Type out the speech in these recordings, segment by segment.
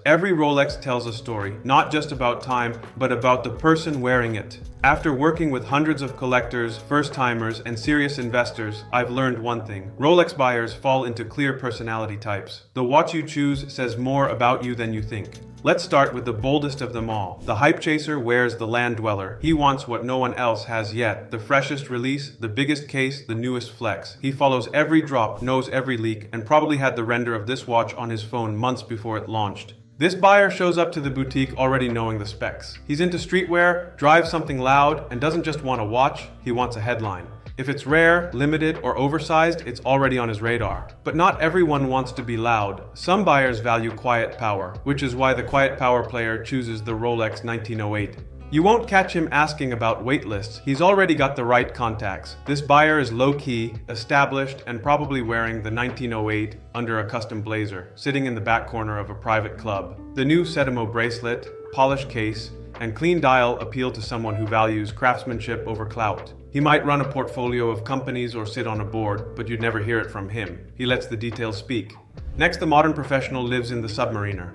Every Rolex tells a story, not just about time, but about the person wearing it. After working with hundreds of collectors, first-timers, and serious investors, I've learned one thing. Rolex buyers fall into clear personality types. The watch you choose says more about you than you think. Let's start with the boldest of them all. The hype chaser wears the land dweller. He wants what no one else has yet. The freshest release, the biggest case, the newest flex. He follows every drop, knows every leak, and probably had the render of this watch on his phone months before it launched. This buyer shows up to the boutique already knowing the specs. He's into streetwear, drives something loud, and doesn't just want a watch, he wants a headline. If it's rare, limited, or oversized, it's already on his radar. But not everyone wants to be loud. Some buyers value quiet power, which is why the quiet power player chooses the Rolex 1908. You won't catch him asking about wait lists. He's already got the right contacts. This buyer is low-key, established, and probably wearing the 1908 under a custom blazer, sitting in the back corner of a private club. The new Sedimo bracelet, polished case, and clean dial appeal to someone who values craftsmanship over clout. He might run a portfolio of companies or sit on a board, but you'd never hear it from him. He lets the details speak. Next, the modern professional lives in the submariner.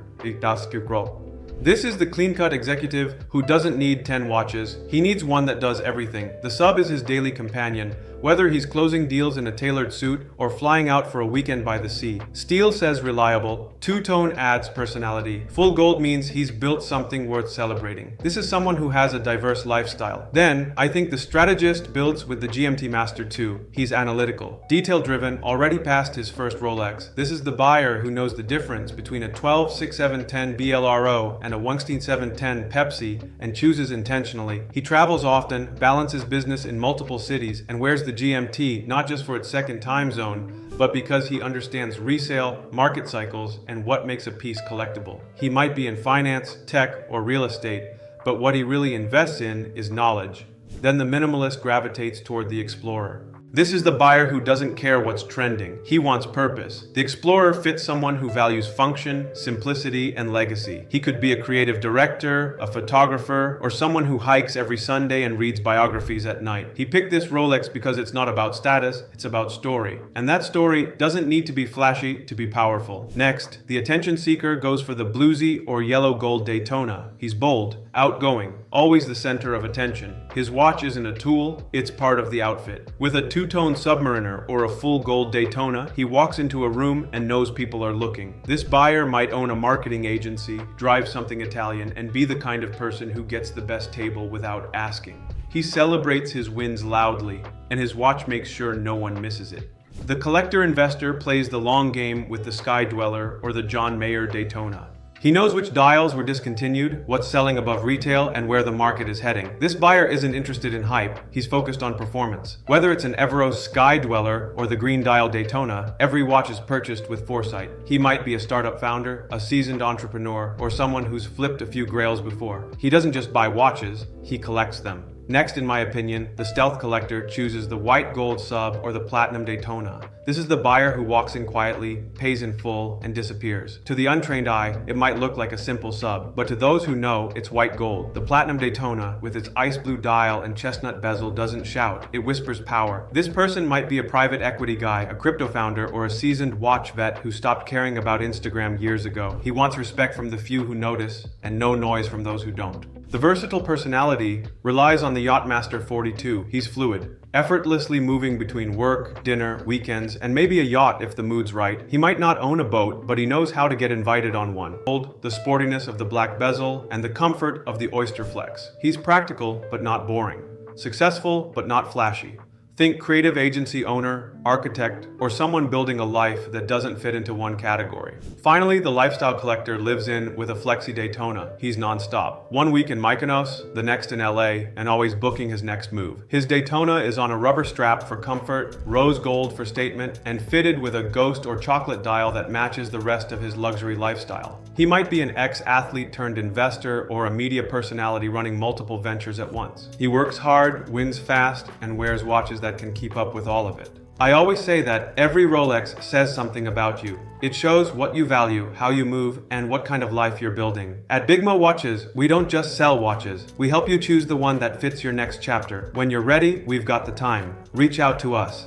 This is the clean-cut executive who doesn't need 10 watches. He needs one that does everything. The sub is his daily companion, whether he's closing deals in a tailored suit or flying out for a weekend by the sea. Steel says reliable, two-tone adds personality. Full gold means he's built something worth celebrating. This is someone who has a diverse lifestyle. Then, I think the strategist builds with the GMT Master 2. He's analytical, detail-driven, already passed his first Rolex. This is the buyer who knows the difference between a 12-6710 BLRO and a Wangstein 710 Pepsi and chooses intentionally. He travels often, balances business in multiple cities, and wears the GMT not just for its second time zone, but because he understands resale, market cycles, and what makes a piece collectible. He might be in finance, tech, or real estate, but what he really invests in is knowledge. Then the minimalist gravitates toward the explorer. This is the buyer who doesn't care what's trending. He wants purpose. The explorer fits someone who values function, simplicity, and legacy. He could be a creative director, a photographer, or someone who hikes every Sunday and reads biographies at night. He picked this Rolex because it's not about status, it's about story. And that story doesn't need to be flashy to be powerful. Next, the attention seeker goes for the bluesy or yellow gold Daytona. He's bold, outgoing, always the center of attention. His watch isn't a tool, it's part of the outfit. With a two-tone Submariner or a full gold Daytona, he walks into a room and knows people are looking. This buyer might own a marketing agency, drive something Italian, and be the kind of person who gets the best table without asking. He celebrates his wins loudly, and his watch makes sure no one misses it. The collector-investor plays the long game with the Sky Dweller or the John Mayer Daytona. He knows which dials were discontinued, what's selling above retail, and where the market is heading. This buyer isn't interested in hype, he's focused on performance. Whether it's an Everose Sky Dweller or the Green Dial Daytona, every watch is purchased with foresight. He might be a startup founder, a seasoned entrepreneur, or someone who's flipped a few grails before. He doesn't just buy watches, he collects them. Next, in my opinion, the stealth collector chooses the white gold sub or the platinum Daytona. This is the buyer who walks in quietly, pays in full, and disappears. To the untrained eye, it might look like a simple sub, but to those who know, it's white gold. The platinum Daytona, with its ice blue dial and chestnut bezel, doesn't shout, it whispers power. This person might be a private equity guy, a crypto founder, or a seasoned watch vet who stopped caring about Instagram years ago. He wants respect from the few who notice, and no noise from those who don't. The versatile personality relies on the Yachtmaster 42. He's fluid, effortlessly moving between work, dinner, weekends, and maybe a yacht if the mood's right. He might not own a boat, but he knows how to get invited on one. The sportiness of the black bezel, and the comfort of the Oyster Flex. He's practical, but not boring. Successful, but not flashy. Think creative agency owner, architect, or someone building a life that doesn't fit into one category. Finally, the lifestyle collector lives in with a Flexi Daytona. He's non-stop. 1 week in Mykonos, the next in LA, and always booking his next move. His Daytona is on a rubber strap for comfort, rose gold for statement, and fitted with a ghost or chocolate dial that matches the rest of his luxury lifestyle. He might be an ex-athlete turned investor or a media personality running multiple ventures at once. He works hard, wins fast, and wears watches that can keep up with all of it. I always say that every Rolex says something about you. It shows what you value, how you move, and what kind of life you're building. At Big Moe Watches, we don't just sell watches. We help you choose the one that fits your next chapter. When you're ready, we've got the time. Reach out to us.